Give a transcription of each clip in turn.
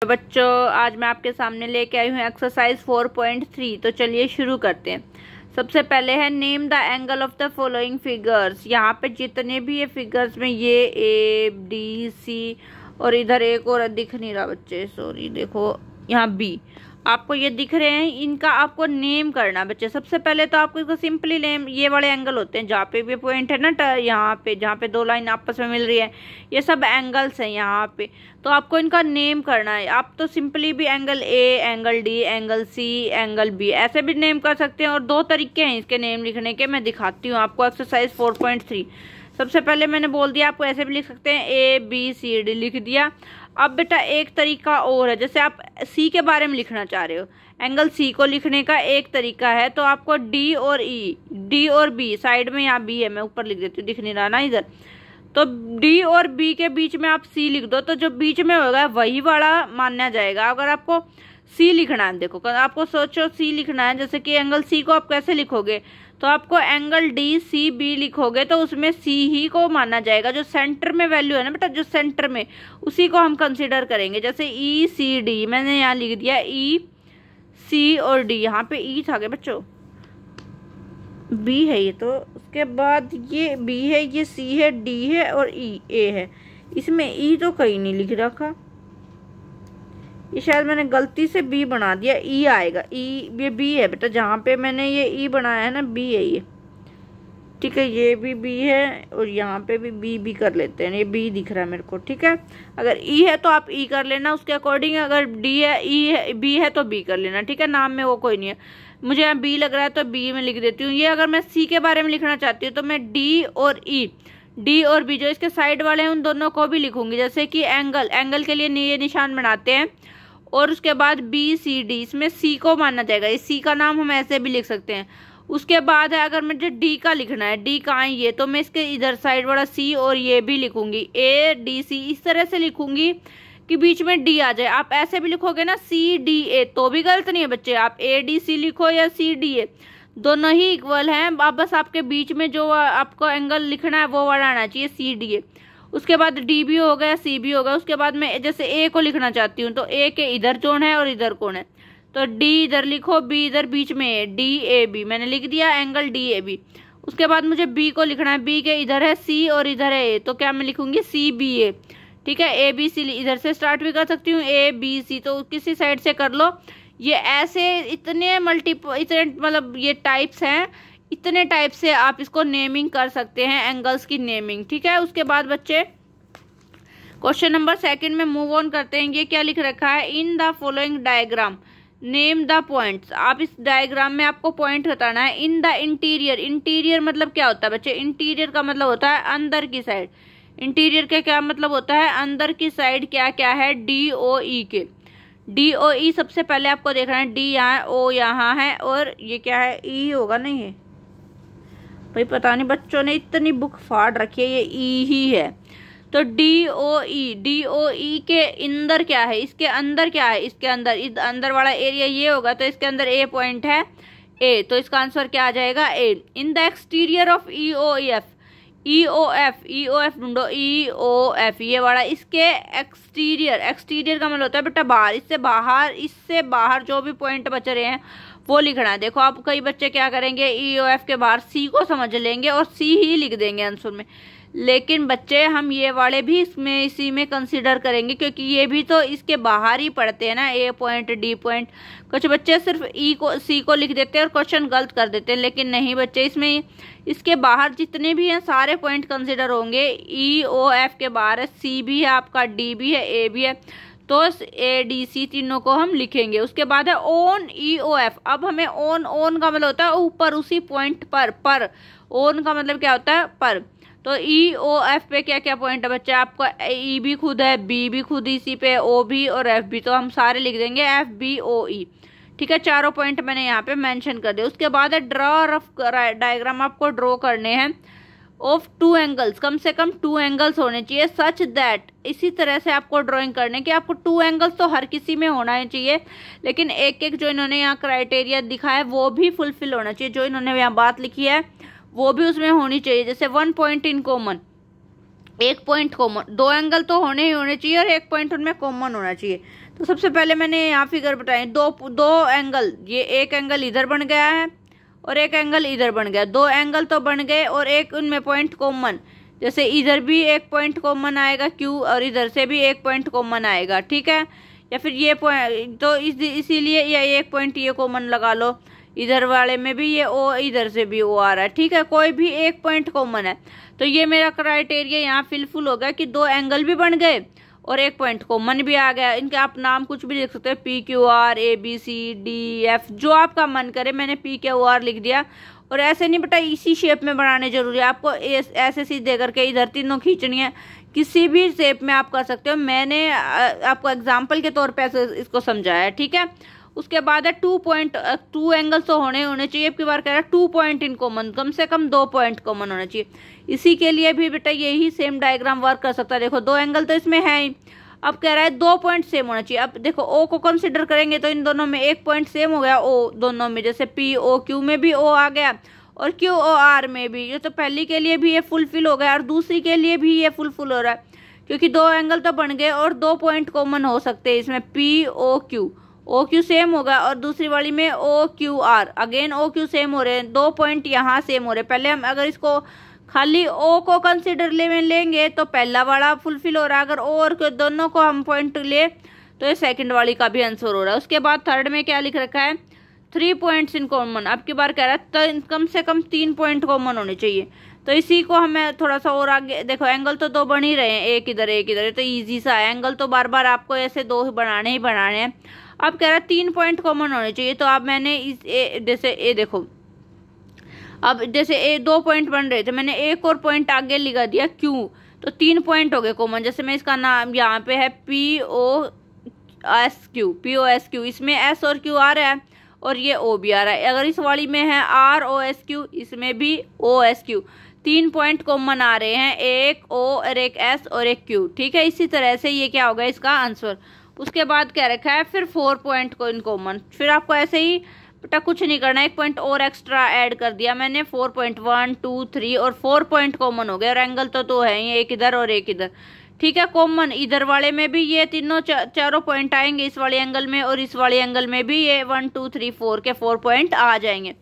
तो बच्चों, आज मैं आपके सामने लेके आई हूँ एक्सरसाइज 4.3। तो चलिए शुरू करते हैं। सबसे पहले है name the angle of the following figures. यहाँ पे जितने भी ये फिगर्स में ये ए डी सी और इधर एक और दिख नहीं रहा बच्चे, सॉरी, देखो यहाँ बी, आपको ये दिख रहे हैं, इनका आपको नेम करना बच्चे। सबसे पहले तो आपको इसको सिंपली नेम, ये वाले एंगल होते हैं जहाँ पे भी पॉइंट है ना, यहाँ पे जहाँ पे दो लाइन आपस में मिल रही है, ये सब एंगल्स हैं यहाँ पे। तो आपको इनका नेम करना है। आप तो सिंपली भी angle A, angle D, angle C, angle B ऐसे भी नेम कर सकते हैं। और दो तरीके हैं इसके नेम लिखने के, मैं दिखाती हूँ आपको। एक्सरसाइज 4.3 सबसे पहले मैंने बोल दिया, आपको ऐसे भी लिख सकते हैं, ए बी सी डी लिख दिया। अब बेटा एक तरीका और है, जैसे आप सी के बारे में लिखना चाह रहे हो, एंगल सी को लिखने का एक तरीका है। तो आपको डी और ई, डी और बी, साइड में यहाँ बी है, मैं ऊपर लिख देती हूँ, दिख नहीं रहा ना इधर। तो डी और बी के बीच में आप सी लिख दो, तो जो बीच में होगा वही वाला माना जाएगा। अगर आपको सी लिखना है, देखो आपको सोचो सी लिखना है, जैसे कि एंगल सी को आप कैसे लिखोगे, तो आपको एंगल डी सी बी लिखोगे तो उसमें सी ही को माना जाएगा। जो सेंटर में वैल्यू है ना बेटा, जो सेंटर में, उसी को हम कंसीडर करेंगे। जैसे ई सी डी मैंने यहाँ लिख दिया, ई सी और डी, यहाँ पे ई था क्या बच्चों, बी है ये, तो उसके बाद ये बी है, ये सी है, डी है और ई ए है। इसमें ई तो कहीं नहीं लिख रखा, ये शायद मैंने गलती से बी बना दिया, ई आएगा, ई, ये बी है बेटा, जहाँ पे मैंने ये ई बनाया है ना, बी है ये, ठीक है, ये भी बी है और यहाँ पे भी बी कर लेते हैं, ये बी दिख रहा है मेरे को, ठीक है। अगर ई है तो आप ई कर लेना उसके अकॉर्डिंग, अगर डी है, ई है, बी है तो बी कर लेना, ठीक है। नाम में वो कोई नहीं है, मुझे यहाँ बी लग रहा है तो बी में लिख देती हूँ। ये अगर मैं सी के बारे में लिखना चाहती हूँ तो मैं डी और ई, डी और बी जो इसके साइड वाले हैं उन दोनों को भी लिखूंगी। जैसे कि एंगल के लिए ये निशान बनाते हैं, और उसके बाद बी सी डी, इसमें सी को माना जाएगा, इस सी का नाम हम ऐसे भी लिख सकते हैं। उसके बाद है, अगर मुझे डी का लिखना है, डी कहाँ है ये, तो मैं इसके इधर साइड वाला सी और ये भी लिखूंगी, ए डी सी, इस तरह से लिखूंगी कि बीच में डी आ जाए। आप ऐसे भी लिखोगे ना सी डी ए तो भी गलत नहीं है बच्चे, आप ए डी सी लिखो या सी डी ए, दोनों ही इक्वल हैं। आप बस आपके बीच में जो आपको एंगल लिखना है वो वाला आना चाहिए, सी डी ए। उसके बाद डी भी हो गया, सी भी हो गया। उसके बाद मैं जैसे ए को लिखना चाहती हूँ, तो ए के इधर जोन है और इधर कौन है, तो डी इधर लिखो, बी इधर बीच में है, डी ए बी मैंने लिख दिया, एंगल डी ए बी। उसके बाद मुझे बी को लिखना है, बी के इधर है सी और इधर है ए, तो क्या मैं लिखूंगी, सी बी ए, ठीक है। ए बी सी इधर से स्टार्ट भी कर सकती हूँ, ए बी सी, तो किसी साइड से कर लो। ये ऐसे इतने मतलब ये टाइप्स हैं, इतने टाइप से आप इसको नेमिंग कर सकते हैं, एंगल्स की नेमिंग, ठीक है। उसके बाद बच्चे क्वेश्चन नंबर 2 में मूव ऑन करते हैं। ये क्या लिख रखा है, in the following diagram name the points. आप इस डायग्राम में आपको पॉइंट बताना है। इन द इंटीरियर, इंटीरियर मतलब क्या होता है बच्चे, इंटीरियर का मतलब होता है अंदर की साइड। इंटीरियर का क्या मतलब होता है, अंदर की साइड क्या क्या है, डी ओ ई के। डी ओ ई सबसे पहले आपको देखना है, डी यहाँ, ओ यहाँ है, और ये क्या है, ई होगा नहीं है भाई, पता नहीं बच्चों ने इतनी बुक फाड़ रखी है, ये ई ही है। तो डी ओ ई, डी ओ ई के अंदर क्या है, इसके अंदर क्या है, इसके अंदर, इस अंदर वाला एरिया ये होगा, तो इसके अंदर ए पॉइंट है, ए, तो इसका आंसर क्या आ जाएगा, A. In the exterior of E O F, E O F, E O F ढूंढो, ई ओ एफ ये वाला, इसके एक्सटीरियर, एक्सटीरियर का मतलब होता है बेटा बाहर, इससे बाहर जो भी पॉइंट बच रहे हैं वो लिखना है। देखो आप कई बच्चे क्या करेंगे, ई ओ एफ के बाहर सी को समझ लेंगे और सी ही लिख देंगे आंसर में, लेकिन बच्चे हम ये वाले भी इसमें इसी में कंसीडर करेंगे, क्योंकि ये भी तो इसके बाहर ही पड़ते हैं ना, ए पॉइंट डी पॉइंट। कुछ बच्चे सिर्फ ई को, सी को लिख देते हैं और क्वेश्चन गलत कर देते हैं, लेकिन नहीं बच्चे, इसमें इसके बाहर जितने भी हैं सारे पॉइंट कंसीडर होंगे। ई ओ एफ के बाहर है, सी भी है आपका, डी भी है, ए भी है, तो ए डी सी तीनों को हम लिखेंगे। उसके बाद है ऑन ई ओ एफ। अब हमें ऑन का मतलब होता है ऊपर, उसी पॉइंट पर ऑन का मतलब क्या होता है, पर। तो ई ओ एफ पे क्या क्या पॉइंट है बच्चे, आपका ई भी खुद है, बी भी खुद इसी पे, ओ भी और एफ भी, तो हम सारे लिख देंगे एफ बी ओ ई, ठीक है। चारों पॉइंट मैंने यहाँ पे मेंशन कर दिया। उसके बाद है ड्रॉ रफ डायग्राम, आपको ड्रॉ करने हैं ऑफ 2 एंगल्स, कम से कम 2 एंगल्स होने चाहिए, सच दैट, इसी तरह से आपको ड्राइंग करने की, आपको 2 एंगल्स तो हर किसी में होना ही चाहिए, लेकिन एक एक जो इन्होंने यहाँ क्राइटेरिया दिखाया है वो भी फुलफिल होना चाहिए, जो इन्होंने यहाँ बात लिखी है वो भी उसमें होनी चाहिए। जैसे 1 पॉइंट इन कॉमन, एक पॉइंट कॉमन, 2 एंगल तो होने ही होने चाहिए और एक पॉइंट उनमें कॉमन होना चाहिए, तो सबसे पहले मैंने यहाँ फिगर बताए, दो एंगल, ये एक एंगल इधर बन गया है और एक एंगल इधर बन गया, दो एंगल तो बन गए और एक उनमें पॉइंट कॉमन, जैसे इधर भी एक पॉइंट कॉमन आएगा Q और इधर से भी एक पॉइंट कॉमन आएगा, ठीक है। या फिर ये पॉइंट, तो इसीलिए या एक पॉइंट ये कॉमन लगा लो, इधर वाले में भी ये O, इधर से भी O आ रहा है, ठीक है, कोई भी एक पॉइंट कॉमन है। तो ये मेरा क्राइटेरिया यहाँ फिलफुल हो गया कि दो एंगल भी बन गए और एक पॉइंट कॉमन भी आ गया। इनके आप नाम कुछ भी लिख सकते हो, PQR ABCDF, जो आपका मन करे। मैंने PQR लिख दिया। और ऐसे नहीं बेटा इसी शेप में बनाने जरूरी है, आपको ऐसे सीधे करके इधर तीनों खींचनी है, किसी भी शेप में आप कर सकते हो। मैंने आपको एग्जाम्पल के तौर पे इसको समझाया है, ठीक है। उसके बाद है 2 एंगल तो होने चाहिए। आपकी बार कह रहा है 2 पॉइंट इन कॉमन, कम से कम 2 पॉइंट कॉमन होना चाहिए। इसी के लिए भी बेटा यही सेम डायग्राम वर्क कर सकता है। देखो 2 एंगल तो इसमें है ही, अब कह रहा है 2 पॉइंट सेम होना चाहिए। अब देखो O को कंसिडर करेंगे तो इन दोनों में एक पॉइंट सेम हो गया, O दोनों में, जैसे POQ में भी O आ गया और QOR में भी। ये तो पहली के लिए भी ये फुलफिल हो गया और दूसरी के लिए भी ये फुलफिल हो रहा है, क्योंकि 2 एंगल तो बन गए और 2 पॉइंट कॉमन हो सकते हैं इसमें। POQ, OQ सेम होगा और दूसरी वाली में OQR, अगेन OQ सेम हो रहे हैं, 2 पॉइंट यहाँ सेम हो रहे हैं। पहले हम अगर इसको खाली O को कंसिडर में लेंगे तो पहला वाला फुलफिल हो रहा है, अगर O और दोनों को हम पॉइंट ले तो ये सेकंड वाली का भी आंसर हो रहा है। उसके बाद थर्ड में क्या लिख रखा है, 3 पॉइंट्स इन कॉमन। अब की बार कह रहा है तो कम से कम 3 पॉइंट कॉमन होने चाहिए। तो इसी को हमें थोड़ा सा और आगे, देखो एंगल तो 2 बन ही रहे हैं, एक इधर एक इधर, तो इजी सा है। एंगल तो बार बार आपको ऐसे 2 बनाने ही बनाने हैं। अब कह रहा है 3 पॉइंट कॉमन होने चाहिए। तो अब मैंने जैसे ए देखो, अब जैसे 2 पॉइंट बन रहे थे, मैंने एक और पॉइंट आगे लगा दिया Q, तो 3 पॉइंट हो गए कॉमन। जैसे मैं इसका नाम यहाँ पे है POSQ, इसमें S और Q आ रहा है और ये O भी आ रहा है। अगर इस वाली में है ROSQ, इसमें भी OSQ, 3 पॉइंट कॉमन आ रहे हैं, एक O और एक S और एक Q, ठीक है। इसी तरह से ये क्या होगा इसका आंसर। उसके बाद क्या रखा है फिर 4 पॉइंट को इन कॉमन। फिर आपको ऐसे ही बेटा कुछ नहीं करना, एक पॉइंट और एक्स्ट्रा ऐड कर दिया मैंने, 4.1 2 3 और 4 पॉइंट कॉमन हो गए। और एंगल तो है ही, एक इधर और एक इधर, ठीक है। कॉमन इधर वाले में भी ये तीनों चारों पॉइंट आएंगे, इस वाले एंगल में और इस वाले एंगल में भी ये 1 2 3 4 के 4 पॉइंट आ जाएंगे।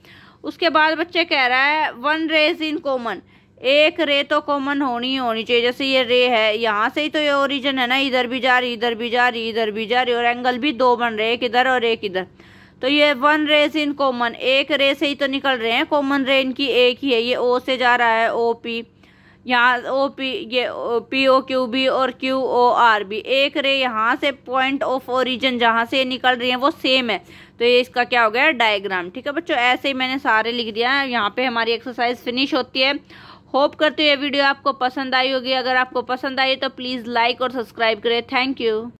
उसके बाद बच्चे कह रहा है 1 रेज इन कॉमन, एक रे तो कॉमन होनी चाहिए। जैसे ये रे है, यहाँ से ही तो ये ओरिजिन है ना, इधर भी जा रही, इधर भी जा रही, इधर भी जा रही, और एंगल भी 2 बन रहे, एक इधर और एक इधर। तो ये 1 रेज इन कॉमन, एक रे से ही तो निकल रहे हैं, कॉमन रे इनकी एक ही है। ये O से जा रहा है OP, यहाँ OP, ये POQB और QOR भी, एक रे यहाँ से पॉइंट ऑफ ओरिजिन जहाँ से निकल रही है वो सेम है। तो ये इसका क्या हो गया डायग्राम, ठीक है बच्चों। ऐसे ही मैंने सारे लिख दिया है। यहाँ पे हमारी एक्सरसाइज फिनिश होती है। होप करते हो ये वीडियो आपको पसंद आई होगी। अगर आपको पसंद आई तो प्लीज़ लाइक और सब्सक्राइब करें। Thank you.